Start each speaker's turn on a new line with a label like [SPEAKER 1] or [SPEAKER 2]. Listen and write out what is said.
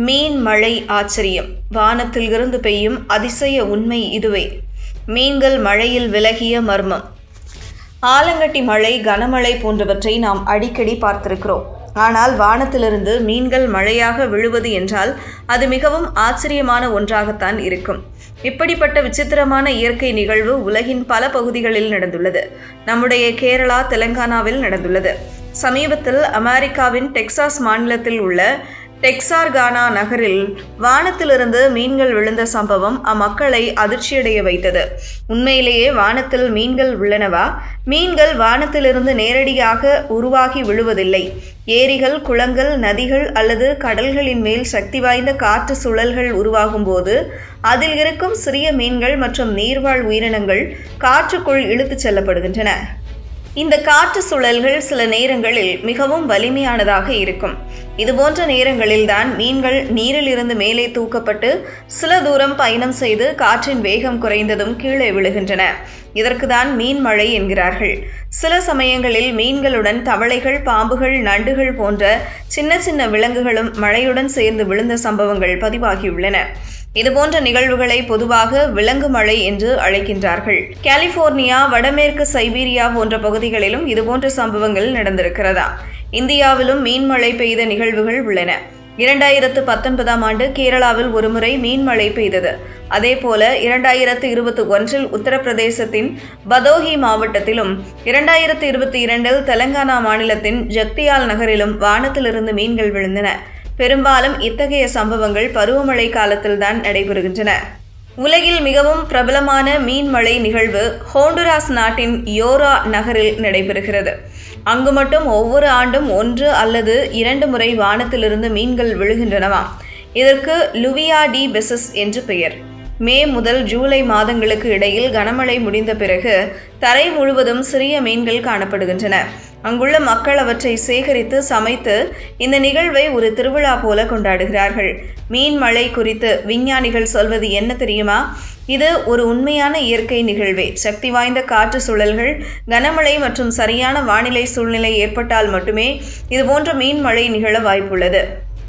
[SPEAKER 1] மீன் மழை ஆச்சரியம். வானத்தில் இருந்து பெய்யும் அதிசய உண்மை இதுவே. மீன்கள் மழையில் விலகிய மர்மம். ஆலங்கட்டி மழை, கனமழை போன்றவற்றை நாம் அடிக்கடி பார்த்திருக்கிறோம். ஆனால் வானத்திலிருந்து மீன்கள் மழையாக விழுவது என்றால் அது மிகவும் ஆச்சரியமான ஒன்றாகத்தான் இருக்கும். இப்படிப்பட்ட விசித்திரமான இயற்கை நிகழ்வு உலகின் பல பகுதிகளில் நடந்துள்ளது. நம்முடைய கேரளா, தெலங்கானாவில் நடந்துள்ளது. சமீபத்தில் அமெரிக்காவின் டெக்சாஸ் மாநிலத்தில் உள்ள டெக்சார்கானா நகரில் வானத்திலிருந்து மீன்கள் விழுந்த சம்பவம் அம்மக்களை அதிர்ச்சியடைய வைத்தது. உண்மையிலேயே வானத்தில் மீன்கள் உள்ளனவா? மீன்கள் வானத்திலிருந்து நேரடியாக உருவாகி விழுவதில்லை. ஏரிகள், குளங்கள், நதிகள் அல்லது கடல்களின் மேல் சக்தி வாய்ந்த காற்று சுழல்கள் உருவாகும் போது அதில் இருக்கும் சிறிய மீன்கள் மற்றும் நீர்வாழ் உயிரினங்கள் காற்றுக்குள் இழுத்துச் செல்லப்படுகின்றன. இந்த காற்று சுழல்கள் சில நேரங்களில் மிகவும் வலிமையானதாக இருக்கும். இதுபோன்ற நேரங்களில்தான் மீன்கள் நீரில் இருந்து மேலே தூக்கப்பட்டு சில தூரம் பயணம் செய்து காற்றின் வேகம் குறைந்ததும் கீழே விழுகின்றன. இதற்குதான் மீன் மழை என்கிறார்கள். சில சமயங்களில் மீன்களுடன் தவளைகள், பாம்புகள், நண்டுகள் போன்ற சின்ன சின்ன விலங்குகளும் மழையுடன் சேர்ந்து விழுந்த சம்பவங்கள் பதிவாகியுள்ளன. இதுபோன்ற நிகழ்வுகளை பொதுவாக விலங்கு மழை என்று அழைக்கின்றார்கள். கலிபோர்னியா, வடமேற்கு சைபீரியா போன்ற பகுதிகளிலும் இதுபோன்ற சம்பவங்கள் நடந்திருக்கிறதா? இந்தியாவிலும் மீன் மழை பெய்த நிகழ்வுகள் உள்ளன. 2019ஆம் ஆண்டு கேரளாவில் ஒருமுறை மீன் மழை பெய்தது. அதேபோல 2021இல் உத்தரப்பிரதேசத்தின் பதோஹி மாவட்டத்திலும், 2022இல் தெலங்கானா மாநிலத்தின் ஜக்தியால் நகரிலும் வானத்திலிருந்து மீன்கள் விழுந்தன. பெரும்பாலும் இத்தகைய சம்பவங்கள் பருவமழை காலத்தில்தான் நடைபெறுகின்றன. உலகில் மிகவும் பிரபலமான மீன் மழை நிகழ்வு ஹோண்டுராஸ் நாட்டின் யோரா நகரில் நடைபெறுகிறது. அங்கு மட்டும் ஒவ்வொரு ஆண்டும் 1 அல்லது 2 முறை வானத்திலிருந்து மீன்கள் விழுகின்றனவாம். இதற்கு லுவியா டி பெசஸ் என்று பெயர். மே முதல் ஜூலை மாதங்களுக்கு இடையில் கனமழை முடிந்த பிறகு தரை முழுவதும் சிறிய மீன்கள் காணப்படுகின்றன. அங்குள்ள மக்கள் அவற்றை சேகரித்து சமைத்து இந்த நிகழ்வை ஒரு திருவிழா போல கொண்டாடுகிறார்கள். மீன் மழை குறித்து விஞ்ஞானிகள் சொல்வது என்ன தெரியுமா? இது ஒரு உண்மையான இயற்கை நிகழ்வே. சக்தி வாய்ந்த காற்று சுழல்கள், கனமழை மற்றும் சரியான வானிலை சூழ்நிலை ஏற்பட்டால் மட்டுமே இதுபோன்ற மீன் மழை நிகழ வாய்ப்புள்ளது.